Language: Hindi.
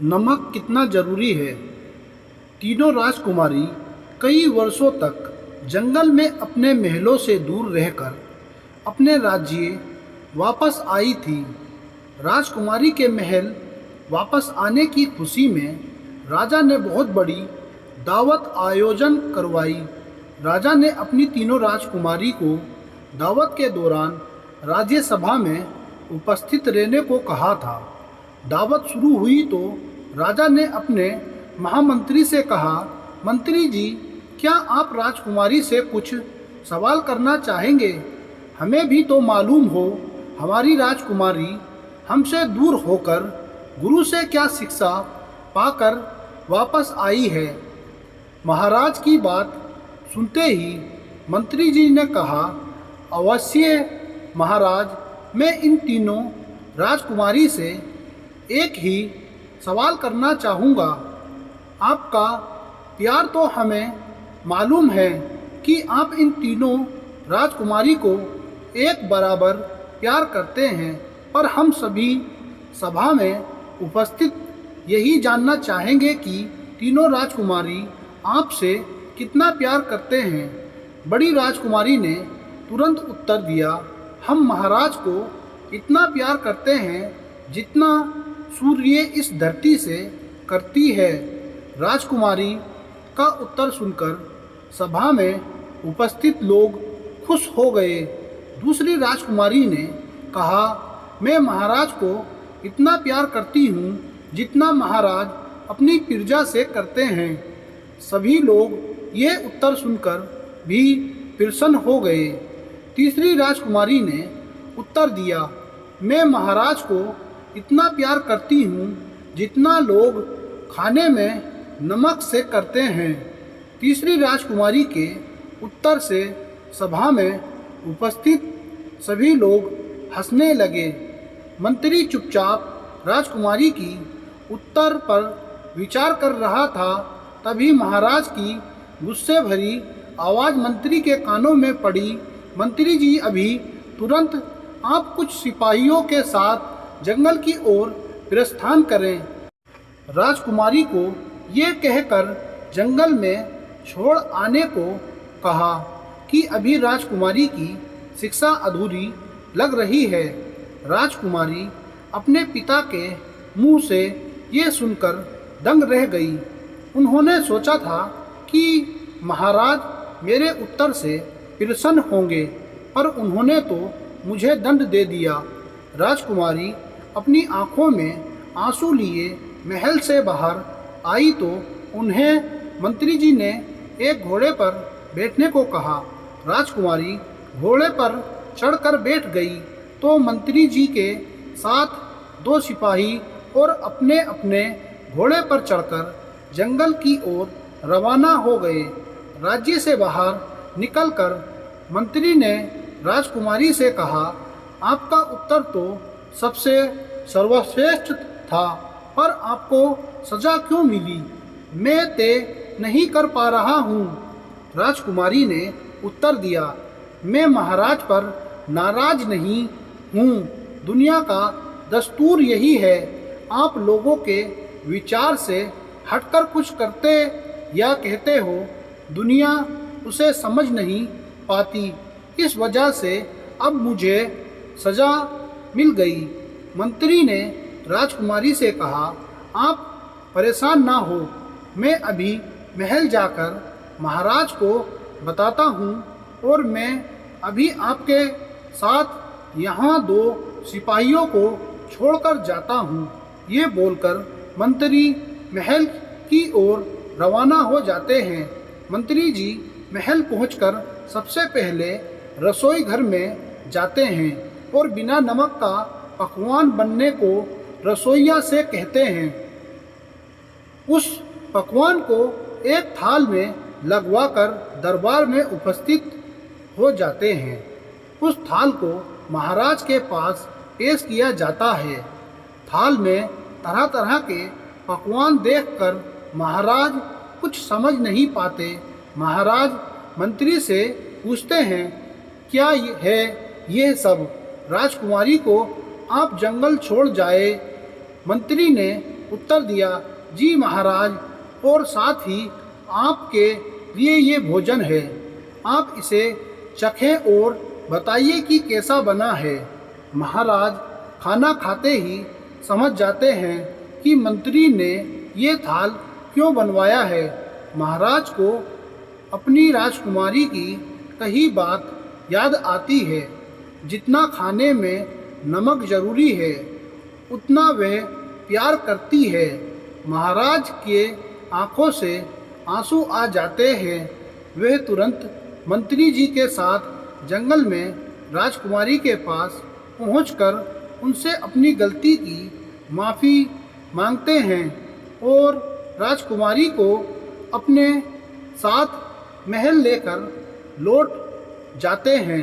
नमक कितना जरूरी है। तीनों राजकुमारी कई वर्षों तक जंगल में अपने महलों से दूर रहकर अपने राज्य वापस आई थी। राजकुमारी के महल वापस आने की खुशी में राजा ने बहुत बड़ी दावत आयोजन करवाई। राजा ने अपनी तीनों राजकुमारी को दावत के दौरान राज्यसभा में उपस्थित रहने को कहा था। दावत शुरू हुई तो राजा ने अपने महामंत्री से कहा, मंत्री जी, क्या आप राजकुमारी से कुछ सवाल करना चाहेंगे? हमें भी तो मालूम हो हमारी राजकुमारी हमसे दूर होकर गुरु से क्या शिक्षा पाकर वापस आई है। महाराज की बात सुनते ही मंत्री जी ने कहा, अवश्य महाराज, मैं इन तीनों राजकुमारी से एक ही सवाल करना चाहूँगा। आपका प्यार तो हमें मालूम है कि आप इन तीनों राजकुमारी को एक बराबर प्यार करते हैं, पर हम सभी सभा में उपस्थित यही जानना चाहेंगे कि तीनों राजकुमारी आपसे कितना प्यार करते हैं। बड़ी राजकुमारी ने तुरंत उत्तर दिया, हम महाराज को इतना प्यार करते हैं जितना सूर्य इस धरती से करती है। राजकुमारी का उत्तर सुनकर सभा में उपस्थित लोग खुश हो गए। दूसरी राजकुमारी ने कहा, मैं महाराज को इतना प्यार करती हूँ जितना महाराज अपनी प्रजा से करते हैं। सभी लोग ये उत्तर सुनकर भी प्रसन्न हो गए। तीसरी राजकुमारी ने उत्तर दिया, मैं महाराज को इतना प्यार करती हूँ जितना लोग खाने में नमक से करते हैं। तीसरी राजकुमारी के उत्तर से सभा में उपस्थित सभी लोग हंसने लगे। मंत्री चुपचाप राजकुमारी की उत्तर पर विचार कर रहा था। तभी महाराज की गुस्से भरी आवाज़ मंत्री के कानों में पड़ी, मंत्री जी, अभी तुरंत आप कुछ सिपाहियों के साथ जंगल की ओर प्रस्थान करें। राजकुमारी को ये कहकर जंगल में छोड़ आने को कहा कि अभी राजकुमारी की शिक्षा अधूरी लग रही है। राजकुमारी अपने पिता के मुंह से ये सुनकर दंग रह गई। उन्होंने सोचा था कि महाराज मेरे उत्तर से प्रसन्न होंगे, पर उन्होंने तो मुझे दंड दे दिया। राजकुमारी अपनी आंखों में आंसू लिए महल से बाहर आई तो उन्हें मंत्री जी ने एक घोड़े पर बैठने को कहा। राजकुमारी घोड़े पर चढ़कर बैठ गई तो मंत्री जी के साथ दो सिपाही और अपने अपने घोड़े पर चढ़कर जंगल की ओर रवाना हो गए। राज्य से बाहर निकलकर मंत्री ने राजकुमारी से कहा, आपका उत्तर तो सबसे सर्वश्रेष्ठ था, पर आपको सजा क्यों मिली? मैं तय नहीं कर पा रहा हूँ। राजकुमारी ने उत्तर दिया, मैं महाराज पर नाराज नहीं हूँ। दुनिया का दस्तूर यही है, आप लोगों के विचार से हटकर कुछ करते या कहते हो, दुनिया उसे समझ नहीं पाती। इस वजह से अब मुझे सजा मिल गई। मंत्री ने राजकुमारी से कहा, आप परेशान ना हो, मैं अभी महल जाकर महाराज को बताता हूँ और मैं अभी आपके साथ यहाँ दो सिपाहियों को छोड़कर जाता हूँ। ये बोलकर मंत्री महल की ओर रवाना हो जाते हैं। मंत्री जी महल पहुंचकर सबसे पहले रसोई घर में जाते हैं और बिना नमक का पकवान बनने को रसोइया से कहते हैं। उस पकवान को एक थाल में लगवाकर दरबार में उपस्थित हो जाते हैं। उस थाल को महाराज के पास पेश किया जाता है। थाल में तरह तरह के पकवान देखकर महाराज कुछ समझ नहीं पाते। महाराज मंत्री से पूछते हैं, क्या है ये सब? राजकुमारी को आप जंगल छोड़ जाए। मंत्री ने उत्तर दिया, जी महाराज, और साथ ही आपके लिए ये भोजन है, आप इसे चखें और बताइए कि कैसा बना है। महाराज खाना खाते ही समझ जाते हैं कि मंत्री ने ये थाल क्यों बनवाया है। महाराज को अपनी राजकुमारी की कही बात याद आती है। जितना खाने में नमक जरूरी है, उतना वह प्यार करती है। महाराज के आंखों से आंसू आ जाते हैं। वह तुरंत मंत्री जी के साथ जंगल में राजकुमारी के पास पहुंचकर उनसे अपनी गलती की माफ़ी मांगते हैं और राजकुमारी को अपने साथ महल लेकर लौट जाते हैं।